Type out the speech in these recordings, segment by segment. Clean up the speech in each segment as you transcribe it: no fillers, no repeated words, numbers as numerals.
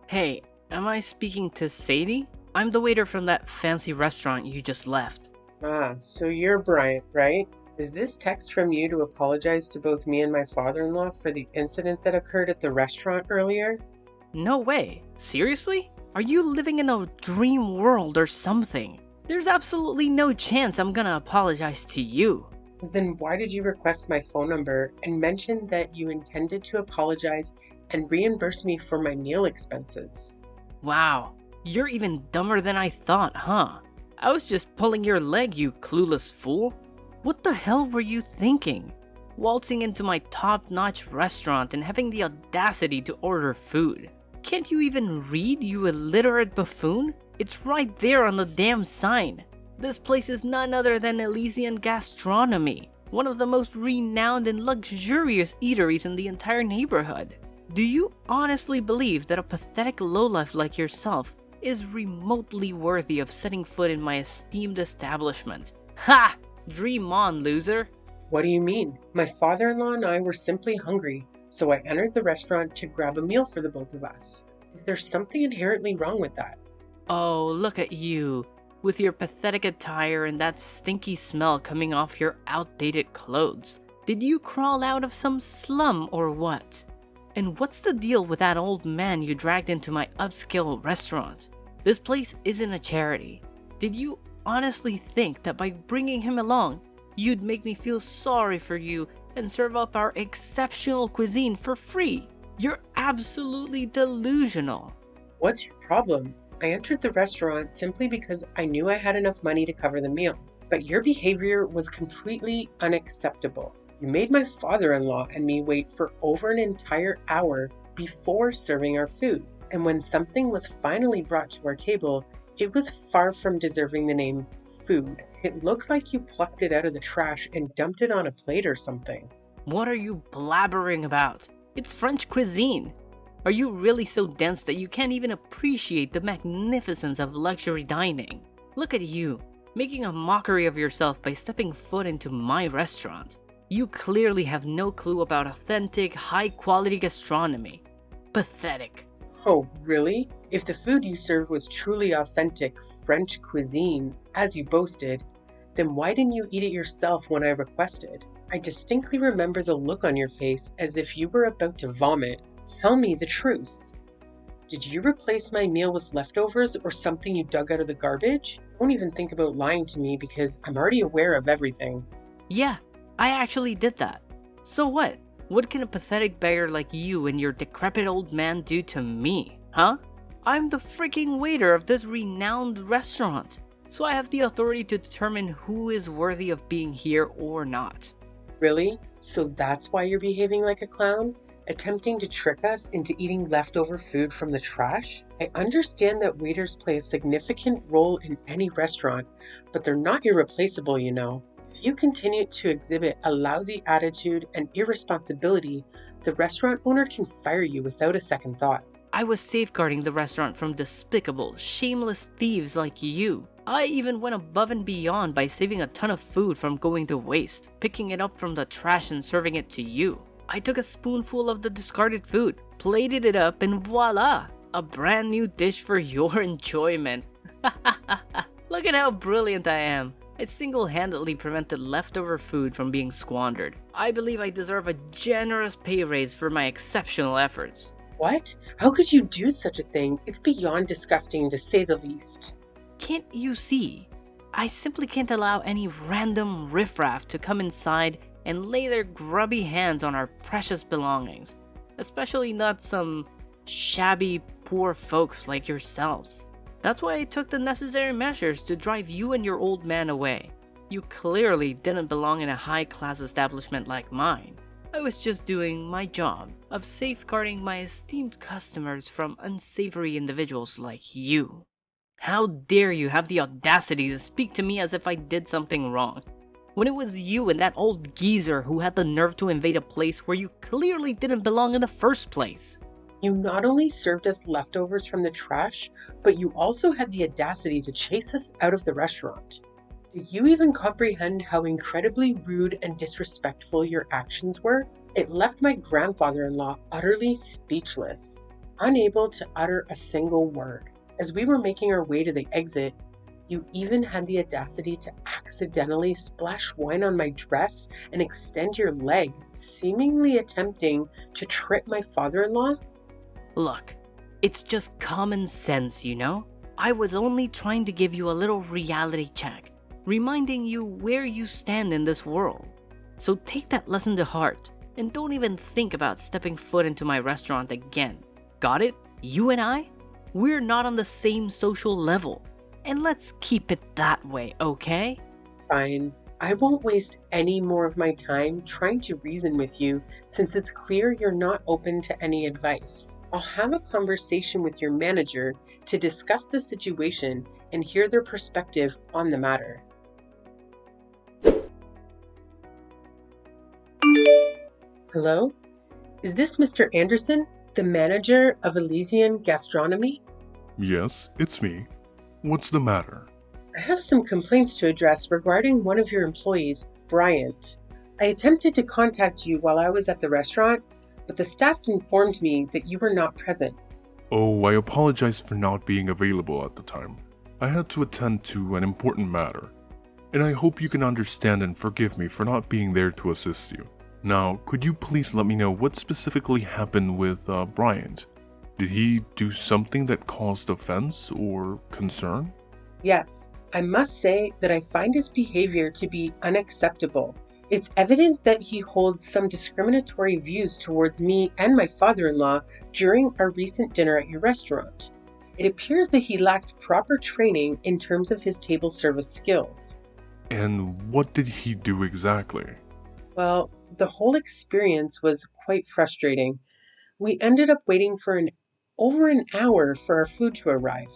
Hey, am I speaking to Sadie? I'm the waiter from that fancy restaurant you just left. Ah, so you're Bryant, right? Is this text from you to apologize to both me and my father-in-law for the incident that occurred at the restaurant earlier? No way. Seriously? Are you living in a dream world or something? There's absolutely no chance I'm gonna apologize to you. Then why did you request my phone number and mention that you intended to apologize and reimburse me for my meal expenses? Wow, you're even dumber than I thought, huh? I was just pulling your leg, you clueless fool. What the hell were you thinking? Waltzing into my top-notch restaurant and having the audacity to order food. Can't you even read, you illiterate buffoon? It's right there on the damn sign. This place is none other than Elysian Gastronomy, one of the most renowned and luxurious eateries in the entire neighborhood. Do you honestly believe that a pathetic lowlife like yourself is remotely worthy of setting foot in my esteemed establishment? Ha! Dream on, loser! What do you mean? My father-in-law and I were simply hungry, so I entered the restaurant to grab a meal for the both of us. Is there something inherently wrong with that? Oh, look at you, with your pathetic attire and that stinky smell coming off your outdated clothes. Did you crawl out of some slum or what? And what's the deal with that old man you dragged into my upscale restaurant? This place isn't a charity. Did you honestly think that by bringing him along, you'd make me feel sorry for you and serve up our exceptional cuisine for free? You're absolutely delusional. What's your problem? I entered the restaurant simply because I knew I had enough money to cover the meal. But your behavior was completely unacceptable. You made my father-in-law and me wait for over an entire hour before serving our food. And when something was finally brought to our table, it was far from deserving the name food. It looked like you plucked it out of the trash and dumped it on a plate or something. What are you blabbering about? It's French cuisine. Are you really so dense that you can't even appreciate the magnificence of luxury dining? Look at you, making a mockery of yourself by stepping foot into my restaurant. You clearly have no clue about authentic, high-quality gastronomy. Pathetic. Oh, really? If the food you served was truly authentic French cuisine, as you boasted, then why didn't you eat it yourself when I requested? I distinctly remember the look on your face as if you were about to vomit. Tell me the truth. Did you replace my meal with leftovers or something you dug out of the garbage? Don't even think about lying to me because I'm already aware of everything. Yeah, I actually did that. So what? What can a pathetic beggar like you and your decrepit old man do to me, huh? I'm the freaking waiter of this renowned restaurant, so I have the authority to determine who is worthy of being here or not. Really? So that's why you're behaving like a clown? Attempting to trick us into eating leftover food from the trash? I understand that waiters play a significant role in any restaurant, but they're not irreplaceable, you know. If you continue to exhibit a lousy attitude and irresponsibility, the restaurant owner can fire you without a second thought. I was safeguarding the restaurant from despicable, shameless thieves like you. I even went above and beyond by saving a ton of food from going to waste, picking it up from the trash and serving it to you. I took a spoonful of the discarded food, plated it up, and voila! A brand new dish for your enjoyment. Look at how brilliant I am. I single-handedly prevented leftover food from being squandered. I believe I deserve a generous pay raise for my exceptional efforts. What? How could you do such a thing? It's beyond disgusting to say the least. Can't you see? I simply can't allow any random riffraff to come inside and lay their grubby hands on our precious belongings, especially not some shabby, poor folks like yourselves. That's why I took the necessary measures to drive you and your old man away. You clearly didn't belong in a high-class establishment like mine. I was just doing my job of safeguarding my esteemed customers from unsavory individuals like you. How dare you have the audacity to speak to me as if I did something wrong, when it was you and that old geezer who had the nerve to invade a place where you clearly didn't belong in the first place. You not only served us leftovers from the trash, but you also had the audacity to chase us out of the restaurant. Do you even comprehend how incredibly rude and disrespectful your actions were? It left my grandfather-in-law utterly speechless. unable to utter a single word. As we were making our way to the exit, you even had the audacity to accidentally splash wine on my dress and extend your leg, seemingly attempting to trip my father-in-law? Look, it's just common sense, you know? I was only trying to give you a little reality check, reminding you where you stand in this world. So take that lesson to heart, and don't even think about stepping foot into my restaurant again. Got it? You and I? We're not on the same social level. And let's keep it that way, okay? Fine. I won't waste any more of my time trying to reason with you since it's clear you're not open to any advice. I'll have a conversation with your manager to discuss the situation and hear their perspective on the matter. Hello? Is this Mr. Anderson, the manager of Elysian Gastronomy? Yes, it's me. What's the matter? I have some complaints to address regarding one of your employees, Bryant. I attempted to contact you while I was at the restaurant, but the staff informed me that you were not present. Oh, I apologize for not being available at the time. I had to attend to an important matter, and I hope you can understand and forgive me for not being there to assist you. Now, could you please let me know what specifically happened with Bryant? Did he do something that caused offense or concern? Yes, I must say that I find his behavior to be unacceptable. It's evident that he holds some discriminatory views towards me and my father-in-law during our recent dinner at your restaurant. It appears that he lacked proper training in terms of his table service skills. And what did he do exactly? Well, the whole experience was quite frustrating. We ended up waiting for over an hour for our food to arrive,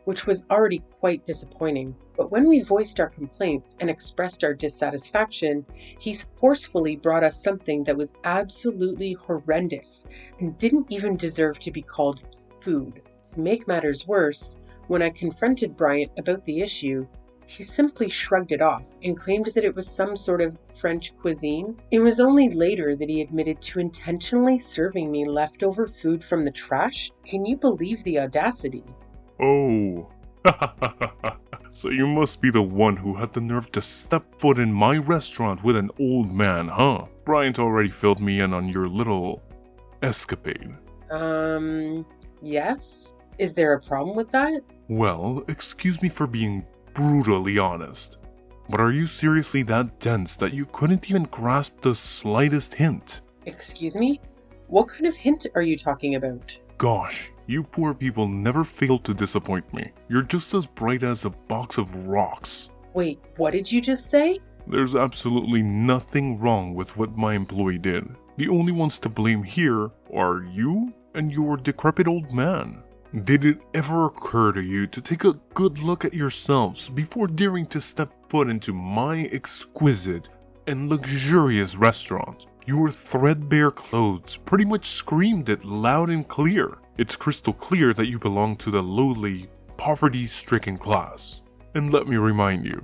which was already quite disappointing. But when we voiced our complaints and expressed our dissatisfaction, he forcefully brought us something that was absolutely horrendous and didn't even deserve to be called food. To make matters worse, when I confronted Bryant about the issue, he simply shrugged it off and claimed that it was some sort of French cuisine. It was only later that he admitted to intentionally serving me leftover food from the trash. Can you believe the audacity? Oh, so you must be the one who had the nerve to step foot in my restaurant with an old man, huh? Bryant already filled me in on your little escapade. Yes? Is there a problem with that? Well, excuse me for being brutally honest, but are you seriously that dense that you couldn't even grasp the slightest hint? Excuse me? What kind of hint are you talking about? Gosh, you poor people never fail to disappoint me. You're just as bright as a box of rocks. Wait, what did you just say? There's absolutely nothing wrong with what my employee did. The only ones to blame here are you and your decrepit old man. Did it ever occur to you to take a good look at yourselves before daring to step foot into my exquisite and luxurious restaurant? Your threadbare clothes pretty much screamed it loud and clear. It's crystal clear that you belong to the lowly, poverty-stricken class. And let me remind you,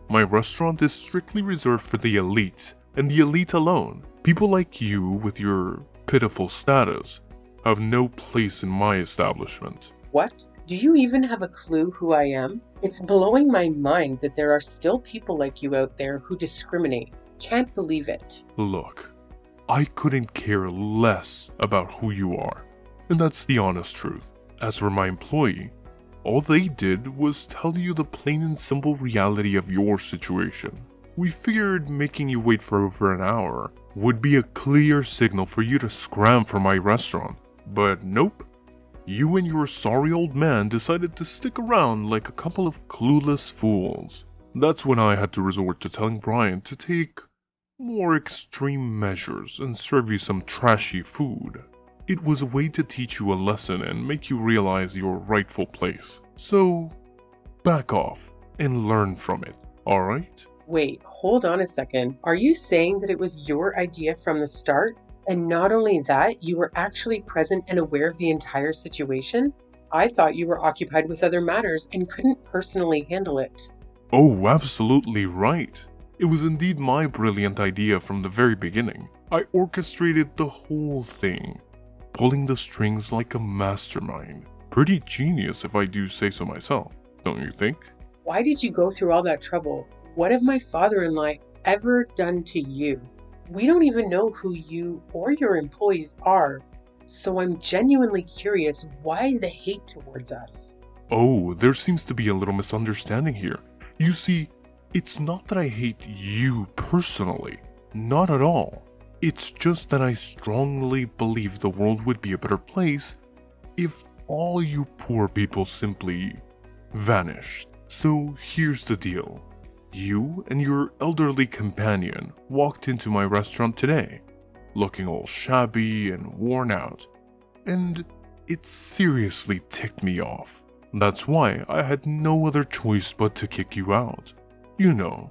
my restaurant is strictly reserved for the elite, and the elite alone. People like you with your pitiful status have no place in my establishment. What? Do you even have a clue who I am? It's blowing my mind that there are still people like you out there who discriminate. Can't believe it. Look, I couldn't care less about who you are, and that's the honest truth. As for my employee, all they did was tell you the plain and simple reality of your situation. We figured making you wait for over an hour would be a clear signal for you to scram for my restaurant. But nope, you and your sorry old man decided to stick around like a couple of clueless fools. That's when I had to resort to telling Bryant to take more extreme measures and serve you some trashy food. It was a way to teach you a lesson and make you realize your rightful place. So, back off and learn from it, alright? Wait, hold on a second. Are you saying that it was your idea from the start? And not only that, you were actually present and aware of the entire situation? I thought you were occupied with other matters and couldn't personally handle it. Oh, absolutely right. It was indeed my brilliant idea from the very beginning. I orchestrated the whole thing. pulling the strings like a mastermind. Pretty genius if I do say so myself, don't you think? Why did you go through all that trouble? What have my father-in-law ever done to you? We don't even know who you or your employees are, so I'm genuinely curious why the hate towards us. Oh, there seems to be a little misunderstanding here. You see, it's not that I hate you personally. Not at all. It's just that I strongly believe the world would be a better place if all you poor people simply vanished. So here's the deal. You and your elderly companion walked into my restaurant today, looking all shabby and worn out, and it seriously ticked me off. That's why I had no other choice but to kick you out. You know,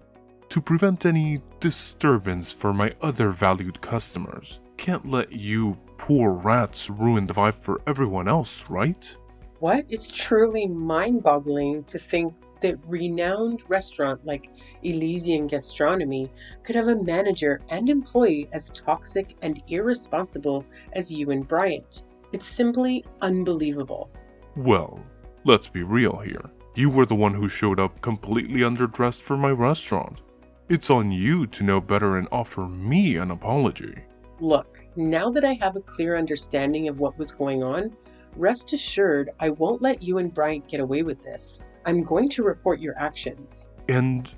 to prevent any disturbance for my other valued customers. Can't let you poor rats ruin the vibe for everyone else, right? What? It's truly mind-boggling to think that renowned restaurant like Elysian Gastronomy could have a manager and employee as toxic and irresponsible as you and Bryant. It's simply unbelievable. Well, let's be real here. You were the one who showed up completely underdressed for my restaurant. It's on you to know better and offer me an apology. Look, now that I have a clear understanding of what was going on, rest assured I won't let you and Bryant get away with this. I'm going to report your actions. And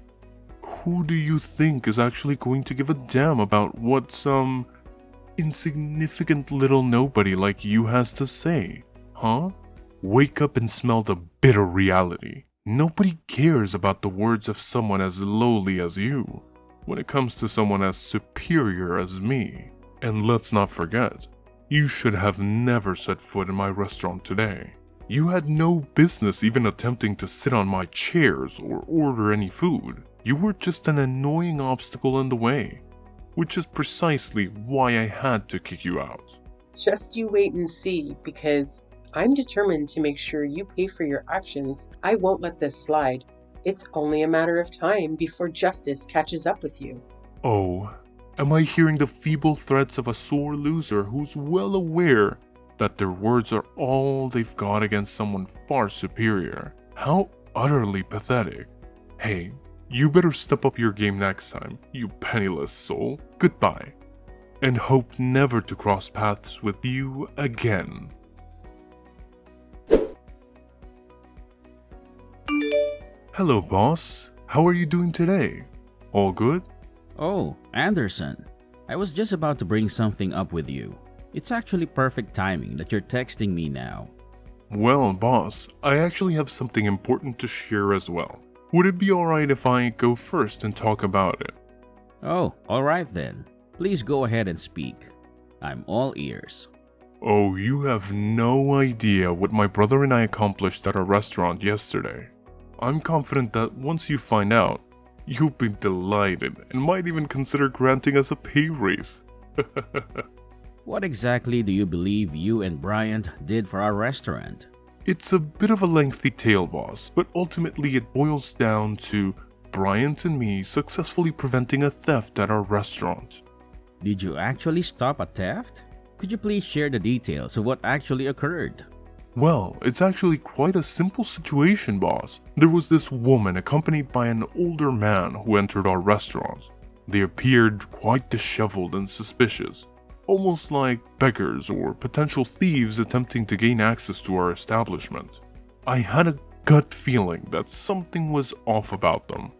who do you think is actually going to give a damn about what some insignificant little nobody like you has to say? Huh? Wake up and smell the bitter reality. Nobody cares about the words of someone as lowly as you when it comes to someone as superior as me. And let's not forget, you should have never set foot in my restaurant today. You had no business even attempting to sit on my chairs or order any food. You were just an annoying obstacle in the way, which is precisely why I had to kick you out. Just you wait and see, because I'm determined to make sure you pay for your actions. I won't let this slide. It's only a matter of time before justice catches up with you. Oh, am I hearing the feeble threats of a sore loser who's well aware that their words are all they've got against someone far superior? How utterly pathetic. Hey, you better step up your game next time, you penniless soul. Goodbye, and hope never to cross paths with you again. Hello, boss. How are you doing today? All good? Oh, Anderson. I was just about to bring something up with you. It's actually perfect timing that you're texting me now. Well, boss, I actually have something important to share as well. Would it be alright if I go first and talk about it? Oh, alright then. Please go ahead and speak. I'm all ears. Oh, you have no idea what my brother and I accomplished at our restaurant yesterday. I'm confident that once you find out, you'll be delighted and might even consider granting us a pay raise. What exactly do you believe you and Bryant did for our restaurant? It's a bit of a lengthy tale, boss, but ultimately it boils down to Bryant and me successfully preventing a theft at our restaurant. Did you actually stop a theft? Could you please share the details of what actually occurred? Well, it's actually quite a simple situation, boss. There was this woman accompanied by an older man who entered our restaurant. They appeared quite disheveled and suspicious, almost like beggars or potential thieves attempting to gain access to our establishment. I had a gut feeling that something was off about them,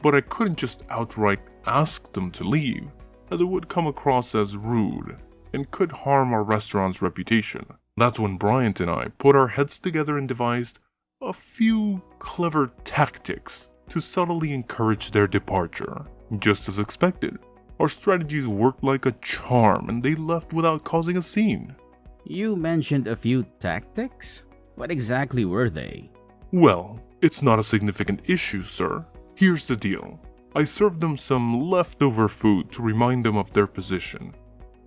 but I couldn't just outright ask them to leave, as it would come across as rude and could harm our restaurant's reputation. That's when Bryant and I put our heads together and devised a few clever tactics to subtly encourage their departure. Just as expected, our strategies worked like a charm and they left without causing a scene. You mentioned a few tactics? What exactly were they? Well, it's not a significant issue, sir. Here's the deal. I served them some leftover food to remind them of their position.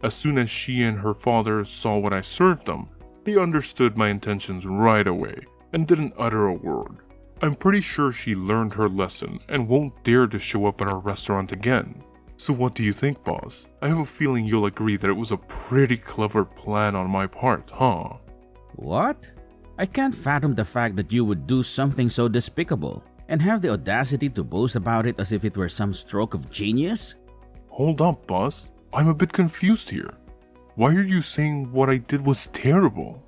As soon as she and her father saw what I served them, they understood my intentions right away and didn't utter a word. I'm pretty sure she learned her lesson and won't dare to show up at our restaurant again. So what do you think, boss? I have a feeling you'll agree that it was a pretty clever plan on my part, huh? What? I can't fathom the fact that you would do something so despicable and have the audacity to boast about it as if it were some stroke of genius? Hold up, boss. I'm a bit confused here. Why are you saying what I did was terrible?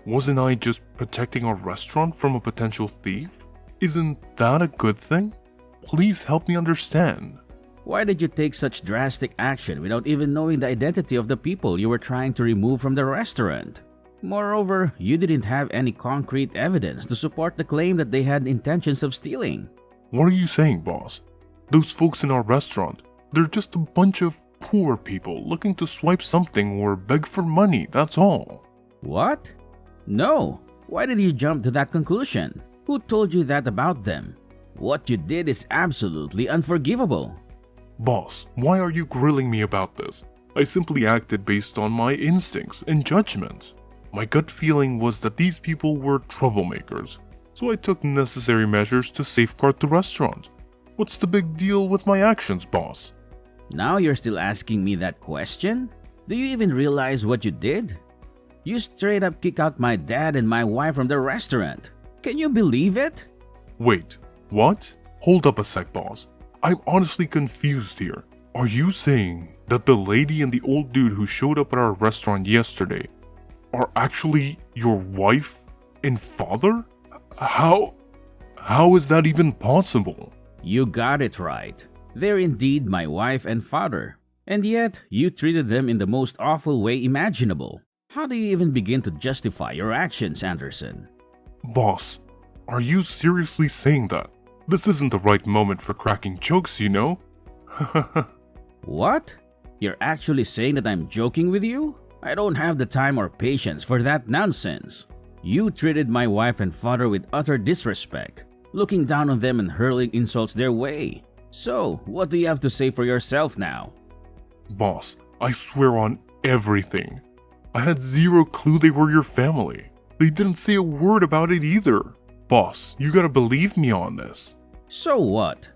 Wasn't I just protecting our restaurant from a potential thief? Isn't that a good thing? Please help me understand. Why did you take such drastic action without even knowing the identity of the people you were trying to remove from the restaurant? Moreover, you didn't have any concrete evidence to support the claim that they had intentions of stealing. What are you saying, boss? Those folks in our restaurant, they're just a bunch of poor people looking to swipe something or beg for money, that's all. What? No. Why did you jump to that conclusion? Who told you that about them? What you did is absolutely unforgivable. Boss, why are you grilling me about this? I simply acted based on my instincts and judgment. My gut feeling was that these people were troublemakers, so I took necessary measures to safeguard the restaurant. What's the big deal with my actions, boss? Now you're still asking me that question? Do you even realize what you did? You straight up kicked out my dad and my wife from the restaurant. Can you believe it? Wait, what? Hold up a sec, boss. I'm honestly confused here. Are you saying that the lady and the old dude who showed up at our restaurant yesterday are actually your wife and father? How is that even possible? You got it right. They're indeed my wife and father. And yet, you treated them in the most awful way imaginable. How do you even begin to justify your actions, Anderson? Boss, are you seriously saying that? This isn't the right moment for cracking jokes, you know? What? You're actually saying that I'm joking with you? I don't have the time or patience for that nonsense. You treated my wife and father with utter disrespect, looking down on them and hurling insults their way. So, what do you have to say for yourself now? Boss, I swear on everything. I had zero clue they were your family. They didn't say a word about it either. Boss, you gotta believe me on this. So what?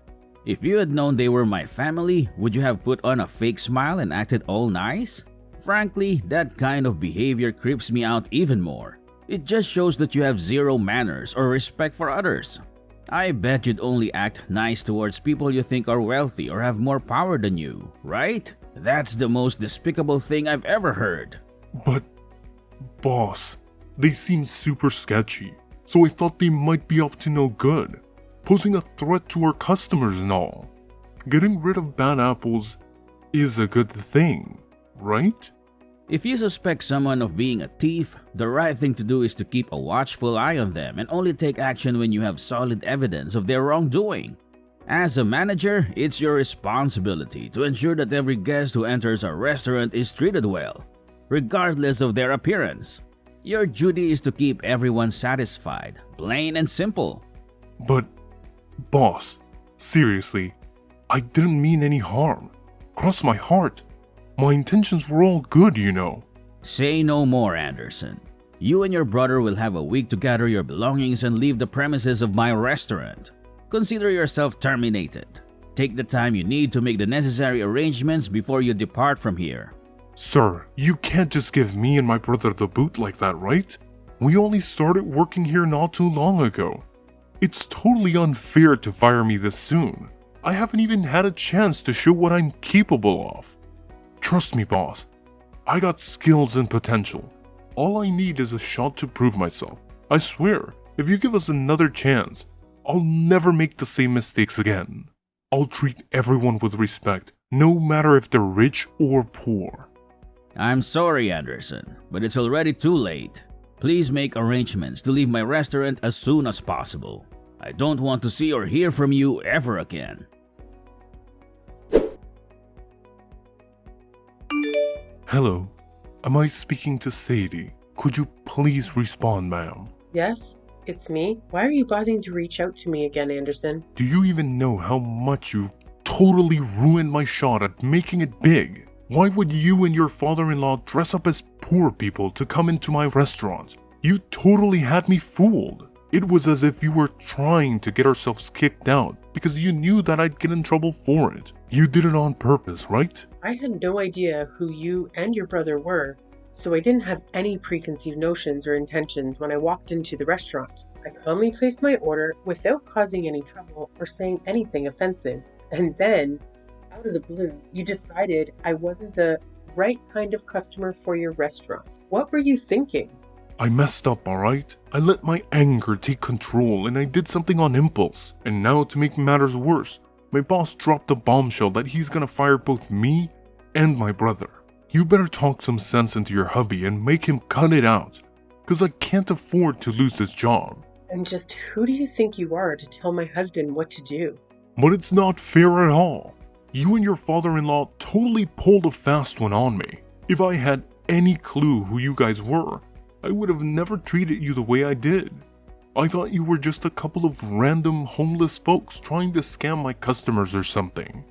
If you had known they were my family, would you have put on a fake smile and acted all nice? Frankly, that kind of behavior creeps me out even more. It just shows that you have zero manners or respect for others. I bet you'd only act nice towards people you think are wealthy or have more power than you, right? That's the most despicable thing I've ever heard. But, boss, they seem super sketchy, so I thought they might be up to no good, posing a threat to our customers and all. Getting rid of bad apples is a good thing, right? If you suspect someone of being a thief, the right thing to do is to keep a watchful eye on them and only take action when you have solid evidence of their wrongdoing. As a manager, it's your responsibility to ensure that every guest who enters a restaurant is treated well, regardless of their appearance. Your duty is to keep everyone satisfied, plain and simple. But, boss, seriously, I didn't mean any harm. Cross my heart. My intentions were all good, you know. Say no more, Anderson. You and your brother will have a week to gather your belongings and leave the premises of my restaurant. Consider yourself terminated. Take the time you need to make the necessary arrangements before you depart from here. Sir, you can't just give me and my brother the boot like that, right? We only started working here not too long ago. It's totally unfair to fire me this soon. I haven't even had a chance to show what I'm capable of. Trust me, boss. I got skills and potential. All I need is a shot to prove myself. I swear, if you give us another chance, I'll never make the same mistakes again. I'll treat everyone with respect, no matter if they're rich or poor. I'm sorry, Anderson, but it's already too late. Please make arrangements to leave my restaurant as soon as possible. I don't want to see or hear from you ever again. Hello, am I speaking to Sadie? Could you please respond, ma'am? Yes, it's me. Why are you bothering to reach out to me again, Anderson? Do you even know how much you've totally ruined my shot at making it big? Why would you and your father-in-law dress up as poor people to come into my restaurant? You totally had me fooled. It was as if you were trying to get ourselves kicked out because you knew that I'd get in trouble for it. You did it on purpose, right? I had no idea who you and your brother were, so I didn't have any preconceived notions or intentions when I walked into the restaurant. I calmly placed my order without causing any trouble or saying anything offensive. And then, out of the blue, you decided I wasn't the right kind of customer for your restaurant. What were you thinking? I messed up, alright? I let my anger take control and I did something on impulse. And now, to make matters worse, my boss dropped a bombshell that he's gonna fire both me and my brother. You better talk some sense into your hubby and make him cut it out, cause I can't afford to lose this job. And just who do you think you are to tell my husband what to do? But it's not fair at all. You and your father-in-law totally pulled a fast one on me. If I had any clue who you guys were, I would have never treated you the way I did. I thought you were just a couple of random homeless folks trying to scam my customers or something.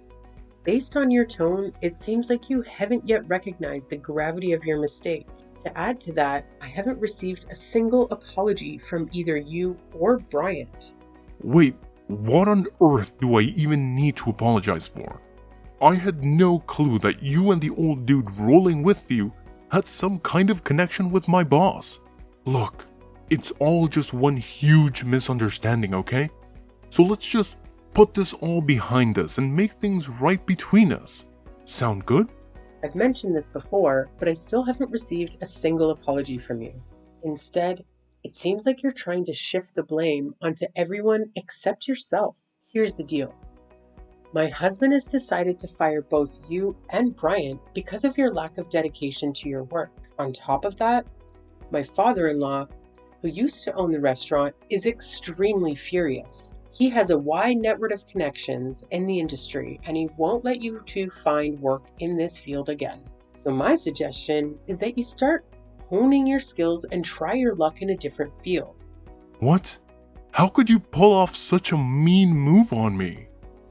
Based on your tone, it seems like you haven't yet recognized the gravity of your mistake. To add to that, I haven't received a single apology from either you or Bryant. Wait, what on earth do I even need to apologize for? I had no clue that you and the old dude rolling with you had some kind of connection with my boss. Look, it's all just one huge misunderstanding, okay? So let's just put this all behind us and make things right between us. Sound good? I've mentioned this before, but I still haven't received a single apology from you. Instead, it seems like you're trying to shift the blame onto everyone except yourself. Here's the deal. My husband has decided to fire both you and Bryant because of your lack of dedication to your work. On top of that, my father-in-law, who used to own the restaurant, is extremely furious. He has a wide network of connections in the industry, and he won't let you two find work in this field again. So my suggestion is that you start honing your skills and try your luck in a different field. What? How could you pull off such a mean move on me?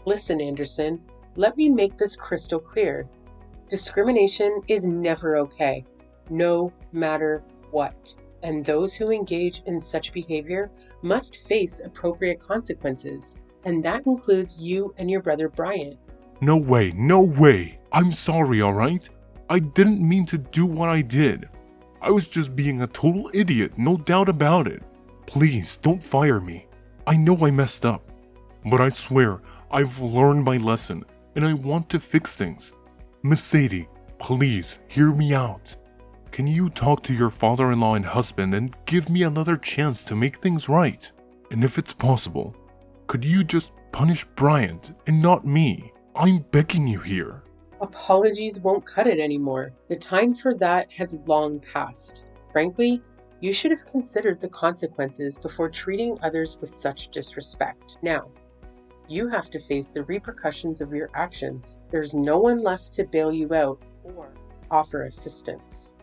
Listen, Anderson, let me make this crystal clear. Discrimination is never okay, no matter what. And those who engage in such behavior must face appropriate consequences. And that includes you and your brother Bryant. No way, no way. I'm sorry, alright? I didn't mean to do what I did. I was just being a total idiot, no doubt about it. Please, don't fire me. I know I messed up. But I swear, I've learned my lesson, and I want to fix things. Miss Sadie, please, hear me out. Can you talk to your father-in-law and husband and give me another chance to make things right? And if it's possible, could you just punish Bryant and not me? I'm begging you here. Apologies won't cut it anymore. The time for that has long passed. Frankly, you should have considered the consequences before treating others with such disrespect. Now, you have to face the repercussions of your actions. There's no one left to bail you out or offer assistance.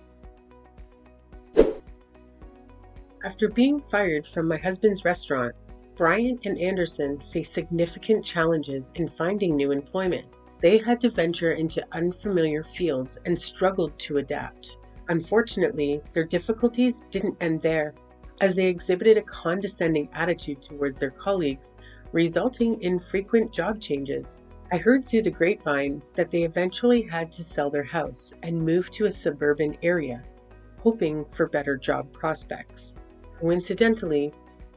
After being fired from my husband's restaurant, Bryant and Anderson faced significant challenges in finding new employment. They had to venture into unfamiliar fields and struggled to adapt. Unfortunately, their difficulties didn't end there, as they exhibited a condescending attitude towards their colleagues, resulting in frequent job changes. I heard through the grapevine that they eventually had to sell their house and move to a suburban area, hoping for better job prospects. Coincidentally,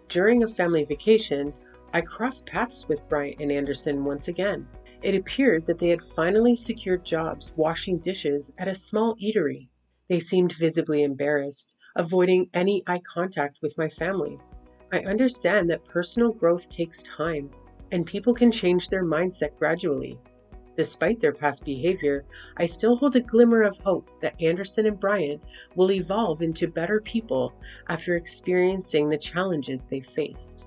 during a family vacation, I crossed paths with Bryant and Anderson once again. It appeared that they had finally secured jobs washing dishes at a small eatery. They seemed visibly embarrassed, avoiding any eye contact with my family. I understand that personal growth takes time, and people can change their mindset gradually. Despite their past behavior, I still hold a glimmer of hope that Anderson and Bryant will evolve into better people after experiencing the challenges they faced.